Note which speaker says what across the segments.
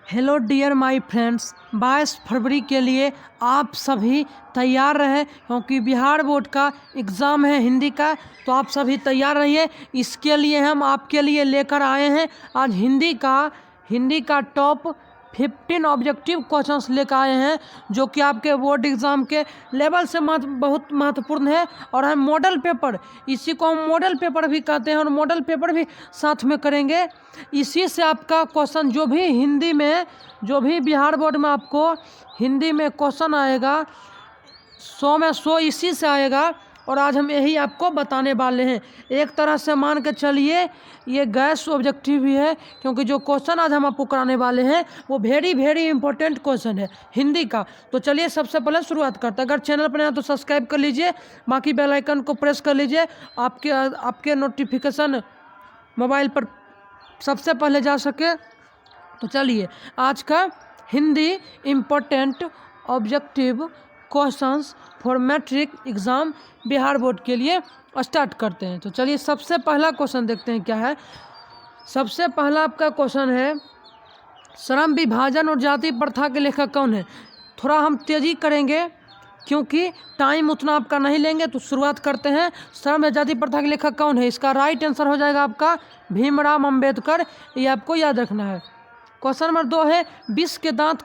Speaker 1: Hello dear my friends, 22 फरवरी के लिए आप सभी तैयार रहें क्योंकि बिहार बोर्ड का एग्ज़ाम है हिंदी का। तो आप सभी तैयार रहिए। इसके लिए हम आपके लिए लेकर आए हैं आज हिंदी का टॉप 15 ऑब्जेक्टिव क्वेश्चंस लेकर आए हैं जो कि आपके बोर्ड एग्ज़ाम के लेवल से बहुत महत्वपूर्ण है। और हम मॉडल पेपर, इसी को हम मॉडल पेपर भी कहते हैं और मॉडल पेपर भी साथ में करेंगे। इसी से आपका क्वेश्चन जो भी बिहार बोर्ड में आपको हिंदी में क्वेश्चन आएगा 100 में 100 इसी से आएगा। और आज हम यही आपको बताने वाले हैं। एक तरह से मान के चलिए ये गैस ऑब्जेक्टिव भी है क्योंकि जो क्वेश्चन आज हम आपको कराने वाले हैं वो वेरी इंपॉर्टेंट क्वेश्चन है हिंदी का। तो चलिए सबसे पहले शुरुआत करते हैं। अगर चैनल पर नया तो सब्सक्राइब कर लीजिए, बाकी बेल आइकन को प्रेस कर लीजिए, आपके नोटिफिकेशन मोबाइल पर सबसे पहले जा सके। तो चलिए आज का Hindi important objective questions for matric exam Bihar board के लिए स्टार्ट करते हैं। तो चलिए सबसे पहला क्वेश्चन देखते हैं क्या है। सबसे पहला आपका क्वेश्चन है, श्रम विभाजन और जाति प्रथा के लेखक कौन है। थोड़ा हम तेज़ी करेंगे क्योंकि टाइम उतना आपका नहीं लेंगे। तो शुरुआत करते हैं। श्रम या जाति प्रथा के लेखक कौन है, इसका राइट आंसर हो जाएगा आपका भीमराव अंबेडकर। ये आपको याद रखना है। क्वेश्चन नंबर 2 है, विष के दांत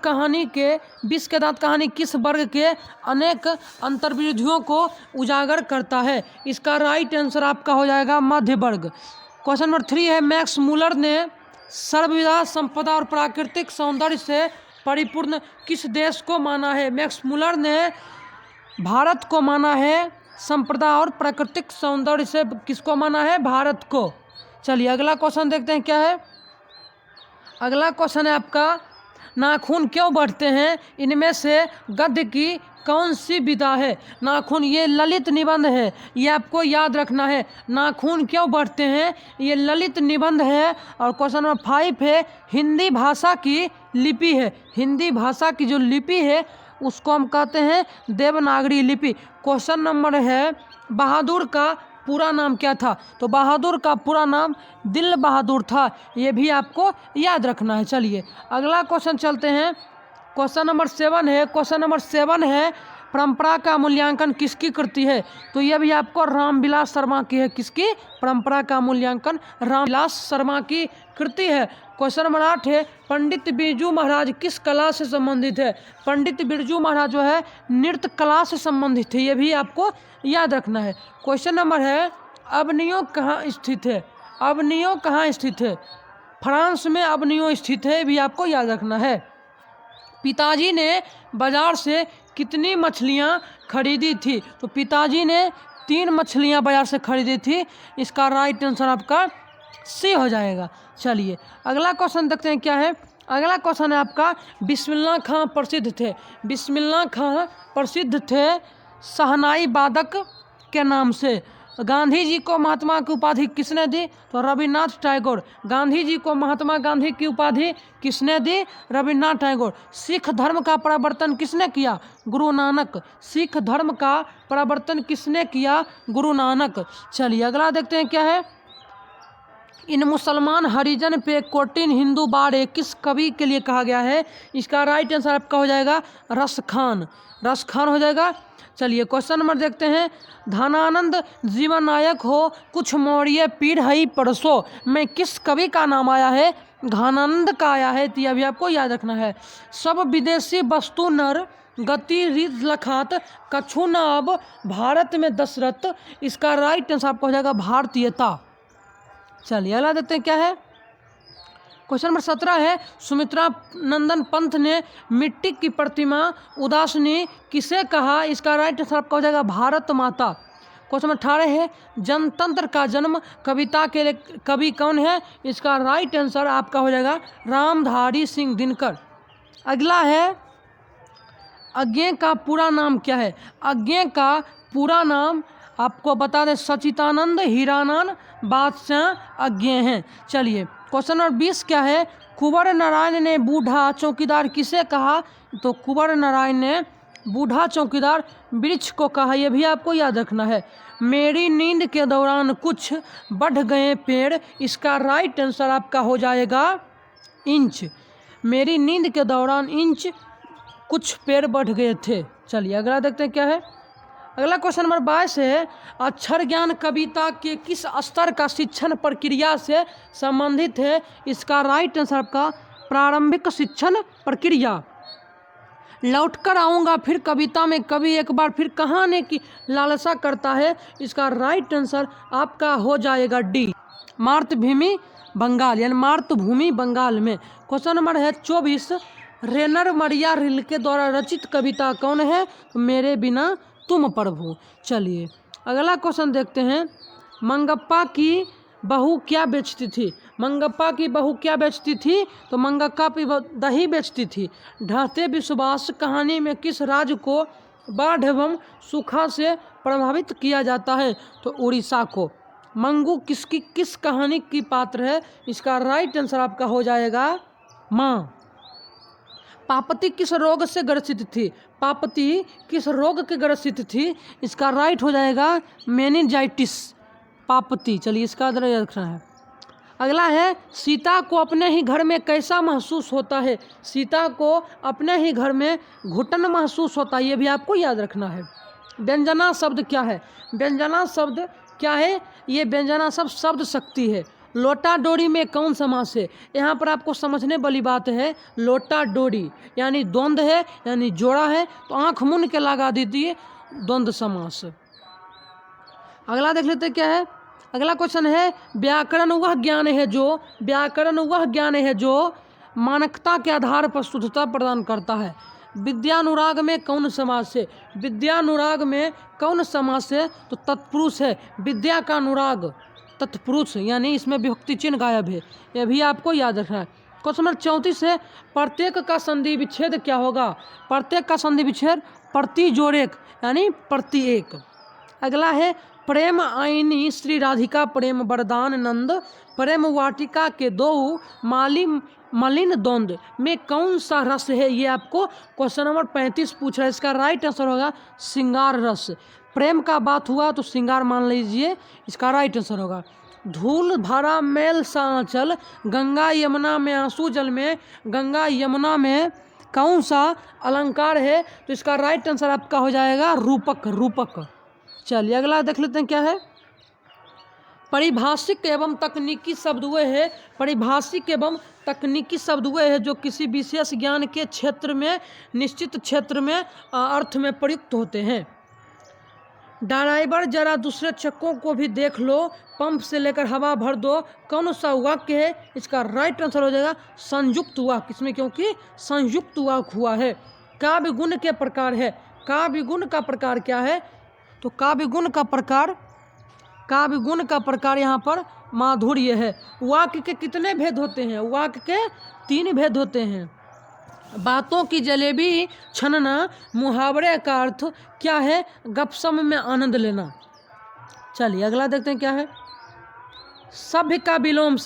Speaker 1: कहानी किस वर्ग के अनेक अंतर्विरोधियों को उजागर करता है। इसका राइट आंसर आपका हो जाएगा मध्य वर्ग। क्वेश्चन नंबर 3 है, मैक्स मुलर ने सर्वविधा संपदा और प्राकृतिक सौंदर्य से परिपूर्ण किस देश को माना है। मैक्स मुलर ने भारत को माना है संपदा और प्राकृतिक सौंदर्य से। किसको माना है? भारत को। चलिए अगला क्वेश्चन देखते हैं क्या है। अगला क्वेश्चन है आपका, नाखून क्यों बढ़ते हैं, इनमें से गद्य की कौन सी विधा है। नाखून ये ललित निबंध है, ये आपको याद रखना है। नाखून क्यों बढ़ते हैं ये ललित निबंध है। और क्वेश्चन नंबर 5 है, हिंदी भाषा की लिपि है। हिंदी भाषा की जो लिपि है उसको हम कहते हैं देवनागरी लिपि। क्वेश्चन नंबर है, बहादुर का पूरा नाम क्या था। तो बहादुर का पूरा नाम दिल बहादुर था। ये भी आपको याद रखना है। चलिए अगला क्वेश्चन चलते हैं। क्वेश्चन नंबर 7 है, परंपरा का मूल्यांकन किसकी कृति है। तो ये भी आपको रामविलास शर्मा की है। किसकी? परंपरा का मूल्यांकन रामविलास शर्मा की कृति है। क्वेश्चन नंबर 8 है, पंडित बिरजू महाराज किस कला से संबंधित है। पंडित बिरजू महाराज जो है नृत्य कला से संबंधित है। ये भी आपको याद रखना है। क्वेश्चन नंबर है, अबनियो कहाँ स्थित है। अबनियो कहाँ स्थित है? फ्रांस में अबनियो स्थित है। भी आपको याद रखना है। पिताजी ने बाजार से कितनी मछलियाँ खरीदी थी। तो पिताजी ने 3 मछलियाँ बाजार से खरीदी थी। इसका राइट आंसर आपका सी हो जाएगा। चलिए अगला क्वेश्चन देखते हैं क्या है। अगला क्वेश्चन है आपका, बिस्मिल्लाह खां प्रसिद्ध थे। बिस्मिल्लाह खां प्रसिद्ध थे शहनाई वादक के नाम से। गांधी जी को महात्मा की उपाधि किसने दी। तो रविन्द्रनाथ टैगोर। गांधी जी को महात्मा गांधी की उपाधि किसने दी? रविन्द्रनाथ टैगोर। सिख धर्म का प्रवर्तन किसने किया? गुरु नानक। सिख धर्म का प्रवर्तन किसने किया? गुरु नानक। चलिए अगला देखते हैं क्या है। इन मुसलमान हरिजन पे कोटिन हिंदू बाड़े किस कवि के लिए कहा गया है। इसका राइट आंसर आपका हो जाएगा रस खान हो जाएगा। चलिए क्वेश्चन नंबर देखते हैं, धनानंद जीवन नायक हो कुछ मौर्य पीढ़ हई परसों में किस कवि का नाम आया है। घनानंद का आया है। तो यह भी आपको याद रखना है। सब विदेशी वस्तु नर गति रिद लखात कछु न अब भारत में दशरथ। इसका राइट आंसर आपको हो जाएगा भारतीयता। चलिए अगला देखते हैं क्या है। क्वेश्चन नंबर 17 है, सुमित्रा नंदन पंत ने मिट्टी की प्रतिमा उदासनी किसे कहा। इसका राइट आंसर आपका हो जाएगा भारत माता। क्वेश्चन नंबर 18 है, जनतंत्र का जन्म कविता के कवि कौन है। इसका राइट आंसर आपका हो जाएगा रामधारी सिंह दिनकर। अगला है, अज्ञे का पूरा नाम क्या है। अज्ञे का पूरा नाम आपको बता दें सचितानंद हीरानंद बादशाह अज्ञे हैं। चलिए क्वेश्चन नंबर 20 क्या है, कुंवर नारायण ने बूढ़ा चौकीदार किसे कहा। तो कुंवर नारायण ने बूढ़ा चौकीदार वृक्ष को कहा। यह भी आपको याद रखना है। मेरी नींद के दौरान कुछ बढ़ गए पेड़। इसका राइट आंसर आपका हो जाएगा इंच। मेरी नींद के दौरान इंच कुछ पैर बढ़ गए थे। चलिए अगला देखते हैं क्या है। अगला क्वेश्चन नंबर 22 है, अक्षर ज्ञान कविता के किस स्तर का शिक्षण प्रक्रिया से संबंधित है? इसका राइट आंसर आपका प्रारंभिक शिक्षण प्रक्रिया। लौट कर आऊँगा फिर कविता में कभी एक बार फिर कहानी की लालसा करता है। इसका राइट आंसर आपका हो जाएगा डी, मातृभूमि बंगाल, यानी मातृभूमि बंगाल में। क्वेश्चन नंबर है 24, रेनर मरिया रिल्के द्वारा रचित कविता कौन है? मेरे बिना तुम प्रभु। चलिए अगला क्वेश्चन देखते हैं। मंगप्पा की बहू क्या बेचती थी? मंगप्पा की बहू क्या बेचती थी? तो मंगप्पा की दही बेचती थी। ढहते विश्वास कहानी में किस राज्य को बाढ़ एवं सूखा से प्रभावित किया जाता है? तो उड़ीसा को। मंगू किस कहानी की पात्र है? इसका राइट आंसर आपका हो जाएगा माँ। पापती किस रोग से ग्रसित थी? पापती किस रोग के ग्रसित थी? इसका राइट हो जाएगा मेनिंजाइटिस, पापती। चलिए इसका रखना है। अगला है, सीता को अपने ही घर में कैसा महसूस होता है? सीता को अपने ही घर में घुटन महसूस होता है, ये भी आपको याद रखना है। व्यंजना शब्द क्या है? व्यंजना शब्द क्या है? ये व्यंजना शब्द शक्ति है। लोटा डोरी में कौन समास है? यहाँ पर आपको समझने वाली बात है, लोटा डोरी यानी द्वंद्व है, यानी जोड़ा है, तो आंख मुन के लगा दीजिए द्वंद्व समास। अगला देख लेते क्या है। अगला क्वेश्चन है, व्याकरण वह ज्ञान है जो मानकता के आधार पर शुद्धता प्रदान करता है। विद्यानुराग में कौन समास है? विद्यानुराग में कौन समास है? तो तत्पुरुष है। विद्या का अनुराग तत्पुरुष, यानी इसमें विभक्ति चिन्ह गायब है, यह भी आपको याद रखना है। क्वेश्चन नंबर 34 है, प्रत्येक का संधि विच्छेद क्या होगा? प्रत्येक का संधि विच्छेद प्रति जोड़ेक यानी प्रति एक। अगला है, प्रेम आईनी श्री राधिका प्रेम वरदान नंद प्रेम वाटिका के दो मलिन द्वंद्व में कौन सा रस है? ये आपको क्वेश्चन नंबर 35 पूछ रहा है। इसका राइट आंसर होगा श्रृंगार रस। प्रेम का बात हुआ तो श्रृंगार मान लीजिए, इसका राइट आंसर होगा। धूल भरा मैल सा आंचल गंगा यमुना में आंसू जल में, गंगा यमुना में कौन सा अलंकार है? तो इसका राइट आंसर आपका हो जाएगा रूपक। चलिए अगला देख लेते हैं क्या है। परिभाषिक एवं तकनीकी शब्द वे है, परिभाषिक एवं तकनीकी शब्द वे है जो किसी विशेष ज्ञान के क्षेत्र में निश्चित क्षेत्र में अर्थ में प्रयुक्त होते हैं। ड्राइवर जरा दूसरे चक्कों को भी देख लो, पंप से लेकर हवा भर दो, कौन सा वाक्य है? इसका राइट आंसर हो जाएगा संयुक्त वाक्य, इसमें क्योंकि संयुक्त वाक्य हुआ है। काव्य गुण के प्रकार है, काव्य गुण का प्रकार क्या है? तो काव्य गुण का प्रकार यहाँ पर माधुर्य है। वाक्य के कितने भेद होते हैं? वाक्य के 3 भेद होते हैं। बातों की जलेबी छनना, मुहावरे का अर्थ क्या है? गपशप में आनंद लेना। चलिए अगला देखते हैं क्या है। सभ्य का विलोम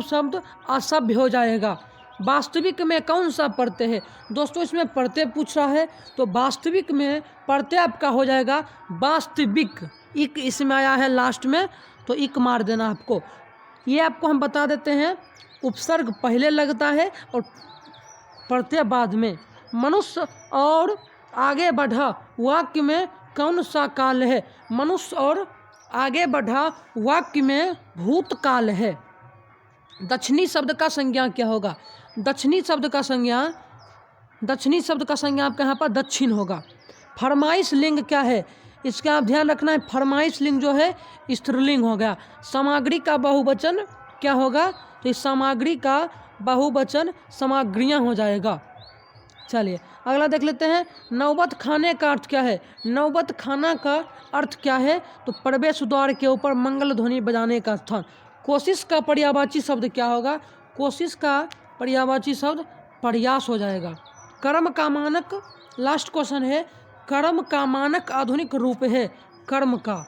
Speaker 1: शब्द असभ्य हो जाएगा। वास्तविक में कौन सा प्रत्यय है? दोस्तों इसमें प्रत्यय पूछ रहा है, तो वास्तविक में प्रत्यय आपका हो जाएगा वास्तविक। इक इसमें आया है लास्ट में, तो इक मार देना आपको। ये आपको हम बता देते हैं, उपसर्ग पहले लगता है और प्रत्यय बाद में। मनुष्य और आगे बढ़ा वाक्य में कौन सा काल है? मनुष्य और आगे बढ़ा वाक्य में भूतकाल है। दक्षिणी शब्द का संज्ञा क्या होगा? दक्षिणी शब्द का संज्ञा आपके यहाँ पर दक्षिण होगा। फरमाइश लिंग क्या है? इसका आप ध्यान रखना है, फरमाइश लिंग जो है स्त्रीलिंग हो गया। सामग्री का बहुवचन क्या होगा? तो इस सामग्री का बहुवचन सामग्रियाँ हो जाएगा। चलिए अगला देख लेते हैं। नौबत खाने का अर्थ क्या है? नौबत खाना का अर्थ क्या है? तो प्रवेश द्वार के ऊपर मंगल ध्वनि बजाने का स्थान। कोशिश का पर्यायवाची शब्द क्या होगा? कोशिश का पर्यायवाची शब्द प्रयास हो जाएगा। कर्म का मानक, लास्ट क्वेश्चन है, कर्म का मानक आधुनिक रूप है कर्म का।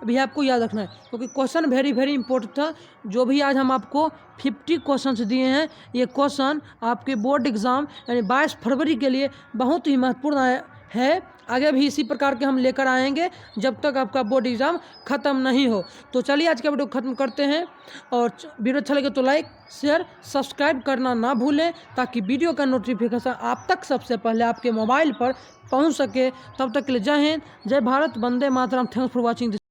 Speaker 1: अभी आपको याद रखना है क्योंकि क्वेश्चन वेरी इंपॉर्टेंट था। जो भी आज हम आपको 50 क्वेश्चन दिए हैं, ये क्वेश्चन आपके बोर्ड एग्ज़ाम यानी 22 फरवरी के लिए बहुत ही महत्वपूर्ण है, आगे भी इसी प्रकार के हम लेकर आएंगे जब तक आपका बोर्ड एग्ज़ाम ख़त्म नहीं हो। तो चलिए आज का वीडियो ख़त्म करते हैं, और वीडियो अच्छा लगे तो लाइक शेयर सब्सक्राइब करना ना भूलें, ताकि वीडियो का नोटिफिकेशन आप तक सबसे पहले आपके मोबाइल पर पहुंच सके। तब तक के लिए जय हिंद, जय भारत, वंदे मातरम। Thanks for watching this.